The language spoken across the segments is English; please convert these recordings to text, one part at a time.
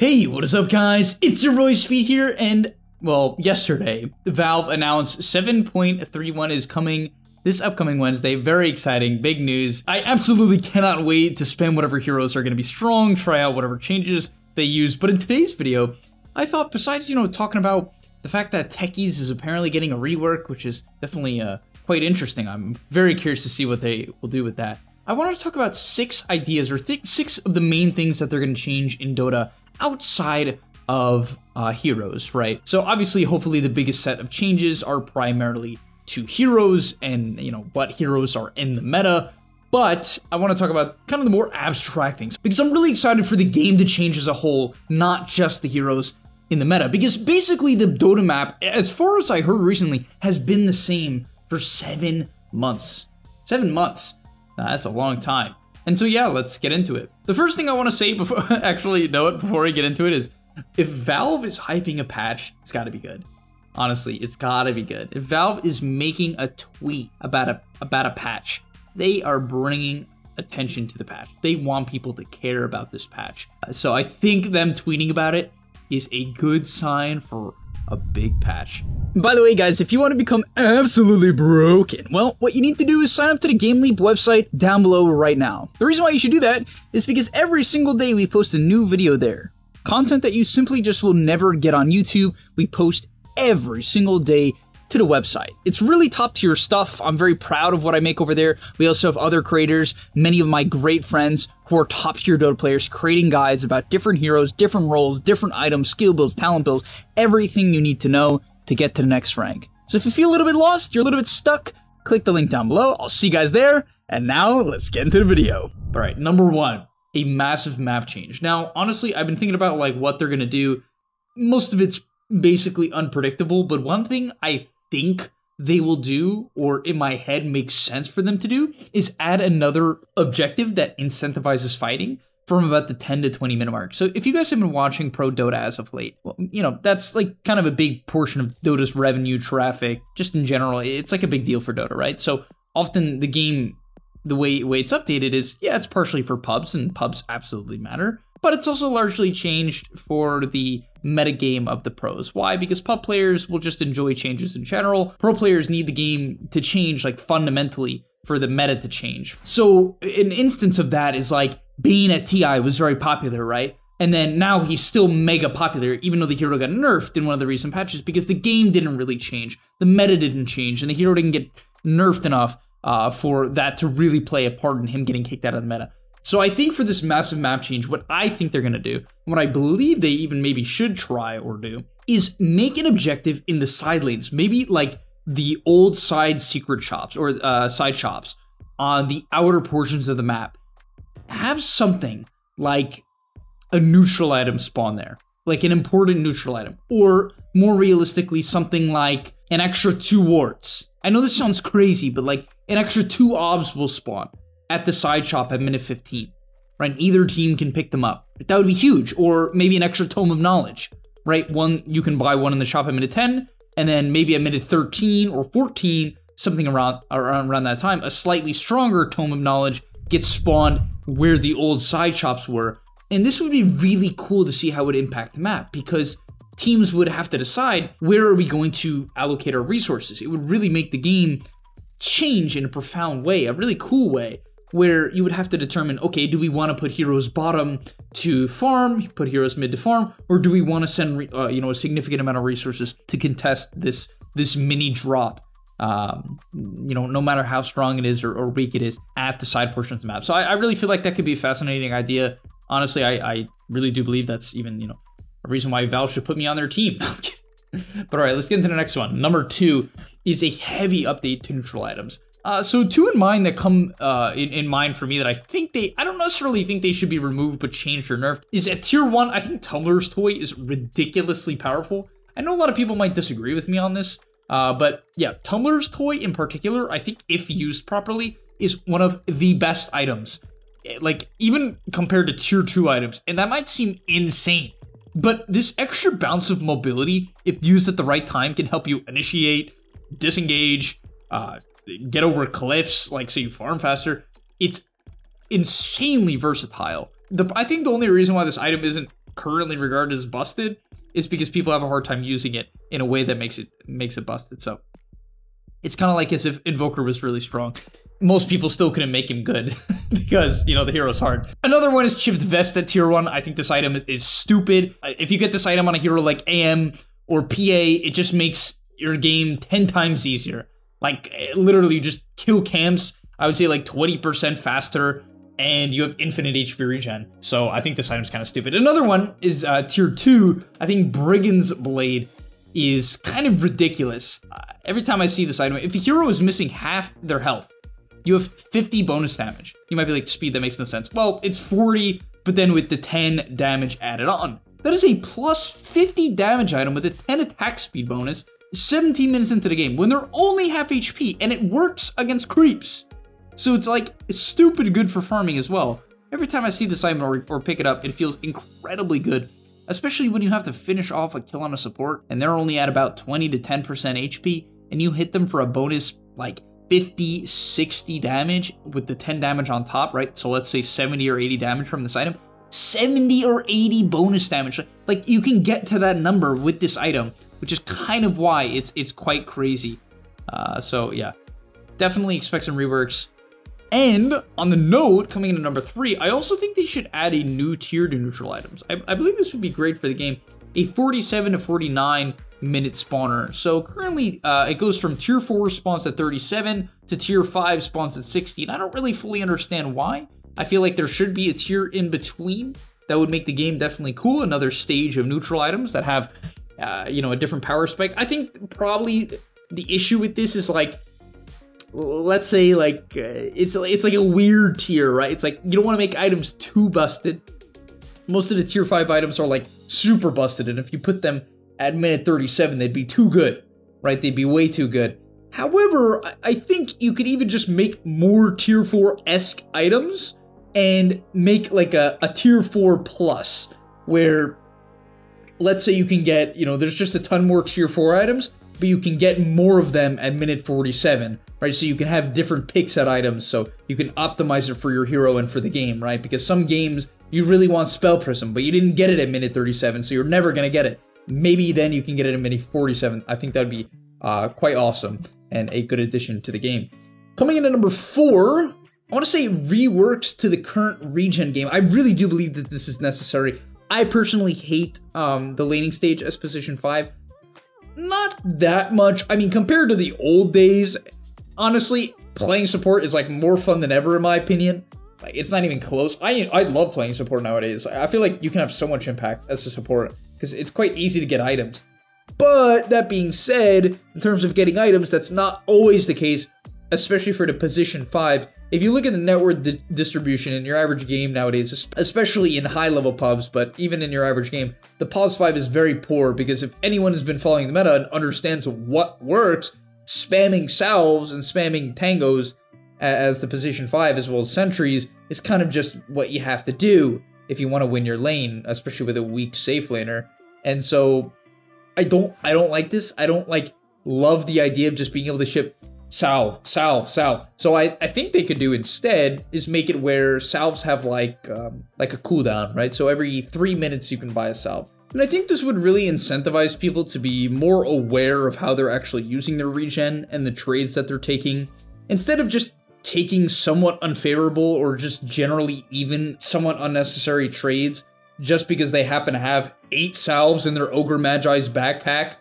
Hey, what is up guys? It's your boy Speed here, and well, yesterday, Valve announced 7.31 is coming this upcoming Wednesday. Very exciting, big news. I absolutely cannot wait to spam whatever heroes are going to be strong, try out whatever changes they use. But in today's video, I thought besides, talking about the fact that Techies is apparently getting a rework, which is definitely quite interesting. I'm very curious to see what they will do with that. I wanted to talk about 6 ideas, or 6 of the main things that they're going to change in Dota outside of heroes, right? So obviously, hopefully the biggest set of changes are primarily to heroes and, what heroes are in the meta. But I want to talk about kind of the more abstract things, because I'm really excited for the game to change as a whole, not just the heroes in the meta. Because basically the Dota map, as far as I heard recently, has been the same for 7 months. 7 months. Now, that's a long time. And so yeah, let's get into it. The first thing I want to say before before I get into it is, if Valve is hyping a patch, it's got to be good. Honestly, it's got to be good. If Valve is making a tweet about a patch, they are bringing attention to the patch. They want people to care about this patch. So I think them tweeting about it is a good sign for a big patch. By the way, guys, if you want to become absolutely broken, well, what you need to do is sign up to the GameLeap website down below right now. The reason why you should do that is because every single day we post a new video there. Content that you simply just will never get on YouTube, we post every single day to the website. It's really top tier stuff. I'm very proud of what I make over there. We also have other creators, many of my great friends who are top tier Dota players, creating guides about different heroes, different roles, different items, skill builds, talent builds, everything you need to know to get to the next rank. So if you feel a little bit lost, you're a little bit stuck, click the link down below. I'll see you guys there. And now let's get into the video. All right, number 1, a massive map change. Now, honestly, I've been thinking about what they're gonna do. Most of it's basically unpredictable, but one thing I think they will do, or in my head makes sense for them to do, is add another objective that incentivizes fighting from about the 10 to 20 minute mark. So if you guys have been watching Pro Dota as of late, well, that's kind of a big portion of Dota's revenue, traffic, just in general. It's a big deal for Dota, right? So often the game, the way it's updated is, yeah, it's partially for pubs, and pubs absolutely matter, but it's also largely changed for the metagame of the pros. Why? Because pub players will just enjoy changes in general. Pro players need the game to change fundamentally for the meta to change. So an instance of that is Bane at TI was very popular, right? And then now he's still mega popular, even though the hero got nerfed in one of the recent patches, because the game didn't really change. The meta didn't change, and the hero didn't get nerfed enough for that to really play a part in him getting kicked out of the meta. So I think for this massive map change, what I think they're gonna do, what I believe they even maybe should try or do, is make an objective in the side lanes, maybe the old side secret shops or side shops on the outer portions of the map. Have something like a neutral item spawn there, like an important neutral item, or more realistically, something like an extra 2 wards. I know this sounds crazy, but an extra 2 obs will spawn at the side shop at minute 15, right? Either team can pick them up. That would be huge. Or maybe an extra Tome of Knowledge, right? You can buy one in the shop at minute 10, and then maybe at minute 13 or 14, something around that time, a slightly stronger Tome of Knowledge gets spawned where the old side shops were. And this would be really cool to see how it would impact the map, because teams would have to decide, where are we going to allocate our resources? It would really make the game change in a profound way, a really cool way, where you would have to determine, okay, do we want to put heroes bottom to farm, put heroes mid to farm, or do we want to send a significant amount of resources to contest this mini drop, no matter how strong it is or weak it is at the side portions of the map. So I really feel like that could be a fascinating idea. Honestly, I really do believe that's even a reason why Valve should put me on their team. But all right, let's get into the next one. Number 2 is a heavy update to neutral items. So 2 in mind that come in mind for me that I don't necessarily think they should be removed but changed or nerfed, is at tier 1, I think Tumblr's toy is ridiculously powerful. I know a lot of people might disagree with me on this, but yeah, Tumblr's toy in particular, I think if used properly, is one of the best items. Even compared to tier 2 items, and that might seem insane, but this extra bounce of mobility, if used at the right time, can help you initiate, disengage, get over cliffs, so you farm faster. It's insanely versatile. I think the only reason why this item isn't currently regarded as busted is because people have a hard time using it in a way that makes it busted. So it's kind of like as if Invoker was really strong. Most people still couldn't make him good because, you know, the hero's hard. Another one is Chipped Vest at tier 1. I think this item is stupid. If you get this item on a hero like AM or PA, it just makes your game 10 times easier. Like, literally, you just kill camps, I would say like 20% faster, and you have infinite HP regen. So I think this item's kind of stupid. Another one is tier 2. I think Brigand's Blade is kind of ridiculous. Every time I see this item, if a hero is missing half their health, you have 50 bonus damage. You might be like, speed, that makes no sense. Well, it's 40, but then with the 10 damage added on. That is a plus 50 damage item with a 10 attack speed bonus 17 minutes into the game when they're only half HP, and it works against creeps. So it's like stupid good for farming as well. Every time I see this item or pick it up, it feels incredibly good, especially when you have to finish off a kill on a support and they're only at about 20 to 10% HP, and you hit them for a bonus like 50, 60 damage with the 10 damage on top, right? So let's say 70 or 80 damage from this item. 70 or 80 bonus damage. Like, you can get to that number with this item, which is kind of why it's quite crazy. So yeah, definitely expect some reworks. And on the note, coming in at number 3, I also think they should add a new tier to neutral items. I believe this would be great for the game. A 47 to 49 minute spawner. So currently it goes from tier 4 spawns at 37 to tier 5 spawns at 60. And I don't really fully understand why. I feel like there should be a tier in between that would make the game definitely cool. Another stage of neutral items that have, you know, a different power spike. I think probably the issue with this is like, let's say like, it's like a weird tier, right? It's like, you don't want to make items too busted. Most of the tier 5 items are like super busted, and if you put them at minute 37, they'd be too good, right? They'd be way too good. However, I think you could even just make more tier 4-esque items and make like a tier 4 plus, where let's say you can get, you know, there's just a ton more tier 4 items, but you can get more of them at minute 47, right? So you can have different picks at items, so you can optimize it for your hero and for the game, right? Because some games, you really want Spell Prism, but you didn't get it at minute 37, so you're never gonna get it. Maybe then you can get it at minute 47. I think that'd be quite awesome and a good addition to the game. Coming in at number 4, I want to say reworks to the current regen game. I really do believe that this is necessary. I personally hate the laning stage as position 5. Not that much. I mean, compared to the old days, honestly, playing support is like more fun than ever in my opinion. Like, it's not even close. I love playing support nowadays. I feel like you can have so much impact as a support because it's quite easy to get items. But that being said, in terms of getting items, that's not always the case, especially for the position 5. If you look at the network distribution in your average game nowadays, especially in high-level pubs, but even in your average game, the pos 5 is very poor, because if anyone has been following the meta and understands what works, spamming salves and spamming tangos as the position 5 as well as sentries is kind of just what you have to do if you want to win your lane, especially with a weak safe laner. And so I don't like this. I don't love the idea of just being able to ship salve. So I think they could do instead is make it where salves have like a cooldown, right? So every 3 minutes you can buy a salve. And I think this would really incentivize people to be more aware of how they're actually using their regen and the trades that they're taking, instead of just taking somewhat unfavorable or just generally even somewhat unnecessary trades just because they happen to have 8 salves in their Ogre Magi's backpack.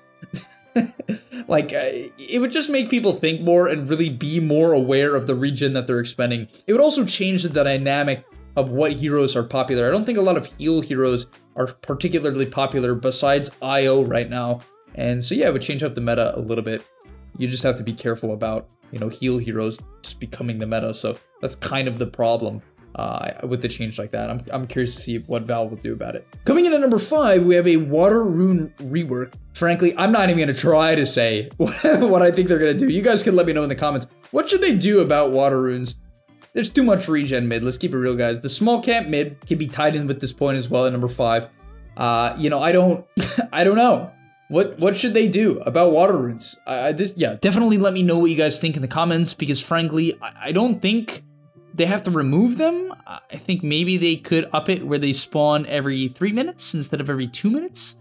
It would just make people think more and really be more aware of the regen that they're expending. It would also change the dynamic of what heroes are popular. I don't think a lot of heal heroes are particularly popular besides IO right now. And so yeah, it would change up the meta a little bit. You just have to be careful about, you know, heal heroes just becoming the meta. So that's kind of the problem with the change like that. I'm curious to see what Valve will do about it. Coming in at number 5, we have a Water Rune rework. Frankly, I'm not even going to try to say what I think they're going to do. You guys can let me know in the comments. What should they do about Water Runes? There's too much regen mid. Let's keep it real, guys. The small camp mid can be tied in with this point as well at number 5. You know, I don't know. What should they do about Water Runes? Yeah, definitely let me know what you guys think in the comments, because frankly, I don't think they have to remove them. I think maybe they could up it where they spawn every 3 minutes instead of every 2 minutes.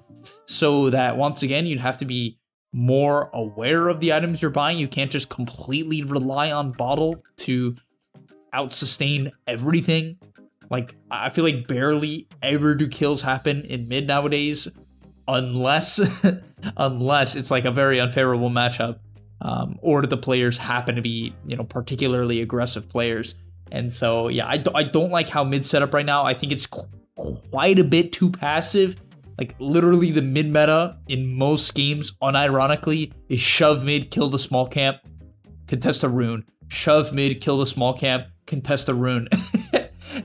So that once again, you'd have to be more aware of the items you're buying. You can't just completely rely on bottle to out-sustain everything. Like, I feel like barely ever do kills happen in mid nowadays, unless unless it's like a very unfavorable matchup, or the players happen to be, you know, particularly aggressive players. And so, yeah, I don't like how mid setup right now. I think it's quite a bit too passive. Like, literally the mid meta in most games, unironically, is shove mid, kill the small camp, contest a rune. Shove mid, kill the small camp, contest a rune.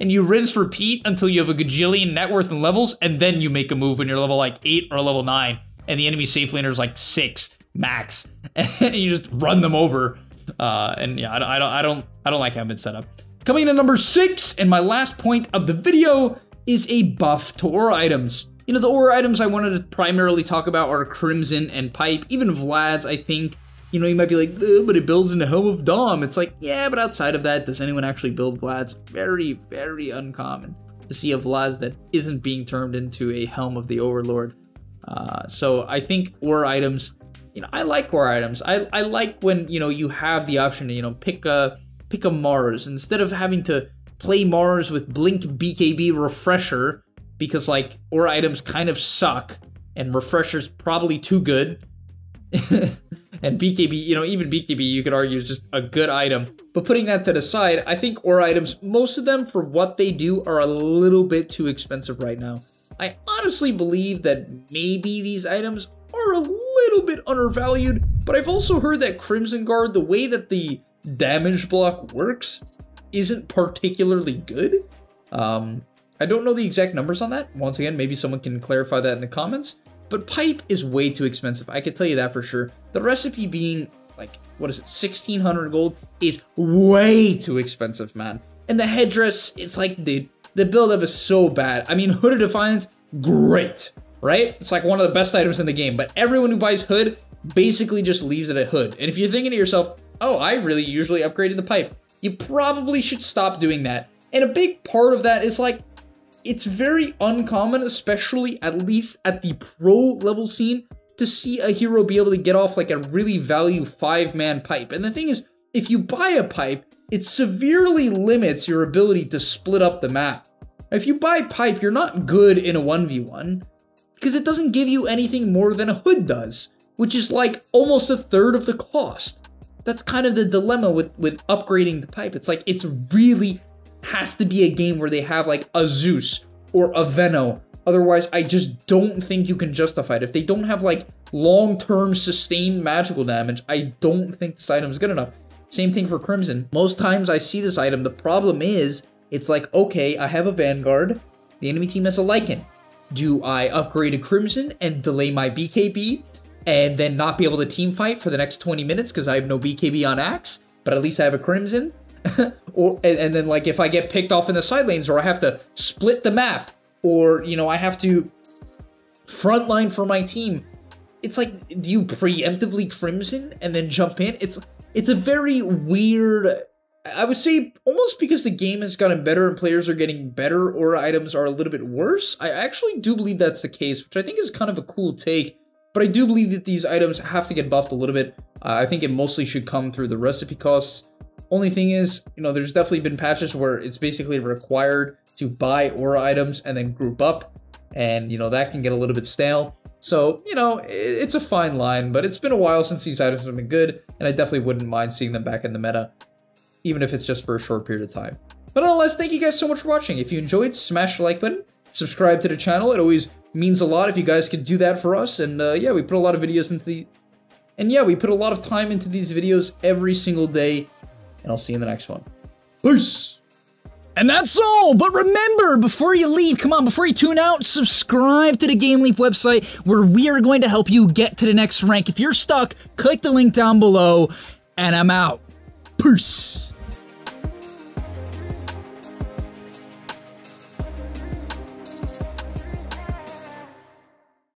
And you rinse repeat until you have a gajillion net worth and levels, and then you make a move when you're level like 8 or level 9, and the enemy safe laner is like 6 max, and you just run them over. And yeah, I don't like how mid setup. Coming in at number 6, and my last point of the video, is a buff to aura items. You know, the aura items I wanted to primarily talk about are Crimson and Pipe. Even Vlad's, I think, you know, you might be like, but it builds into Helm of Dom. It's like, yeah, but outside of that, does anyone actually build Vlad's? Very, very uncommon to see a Vlad's that isn't being turned into a Helm of the Overlord. So I think aura items, you know, I like aura items. I like when, you know, you have the option to, you know, pick a Mars instead of having to play Mars with Blink BKB Refresher, because like aura items kind of suck and Refresher's probably too good. And BKB, you know, even BKB you could argue is just a good item. But putting that to the side, I think aura items, most of them for what they do are a little bit too expensive right now. I honestly believe that maybe these items are a little bit undervalued, but I've also heard that Crimson Guard, the way that the damage block works, isn't particularly good. I don't know the exact numbers on that. Once again, maybe someone can clarify that in the comments. But Pipe is way too expensive. I can tell you that for sure. The recipe being like, what is it, 1,600 gold is way too expensive, man. And the headdress, it's like, dude, the build-up is so bad. I mean, Hood of Defiance, great, right? It's like one of the best items in the game. But everyone who buys Hood basically just leaves it at Hood. And if you're thinking to yourself, oh, I really usually upgraded the Pipe, you probably should stop doing that. And a big part of that is like, it's very uncommon, especially at least at the pro level scene, to see a hero be able to get off like a really value 5-man pipe. And the thing is, if you buy a pipe, it severely limits your ability to split up the map. If you buy pipe, you're not good in a 1v1 because it doesn't give you anything more than a Hood does, which is like almost a third of the cost. That's kind of the dilemma with upgrading the pipe. It's like, it's really has to be a game where they have like a Zeus or a Veno. Otherwise, I just don't think you can justify it. If they don't have like long-term sustained magical damage, I don't think this item is good enough. Same thing for Crimson. Most times I see this item, the problem is, it's like, okay, I have a Vanguard, the enemy team has a Lycan. Do I upgrade a Crimson and delay my BKB and then not be able to team fight for the next 20 minutes because I have no BKB on Axe, but at least I have a Crimson? and then like if I get picked off in the side lanes, or I have to split the map, or you know I have to frontline for my team, it's like, do you preemptively Crimson and then jump in? It's a very weird, I would say almost because the game has gotten better and players are getting better, aura items are a little bit worse. I actually do believe that's the case, which I think is kind of a cool take, but I do believe that these items have to get buffed a little bit. I think it mostly should come through the recipe costs. Only thing is, you know, there's definitely been patches where it's basically required to buy aura items and then group up, and, you know, that can get a little bit stale. So, you know, it's a fine line, but it's been a while since these items have been good, and I definitely wouldn't mind seeing them back in the meta, even if it's just for a short period of time. But nonetheless, thank you guys so much for watching. If you enjoyed, smash the like button, subscribe to the channel. It always means a lot if you guys could do that for us. And yeah, we put a lot of videos into we put a lot of time into these videos every single day. And I'll see you in the next one. Peace! And that's all, but remember, before you leave, come on, before you tune out, subscribe to the GameLeap website, where we are going to help you get to the next rank. If you're stuck, click the link down below, and I'm out. Peace!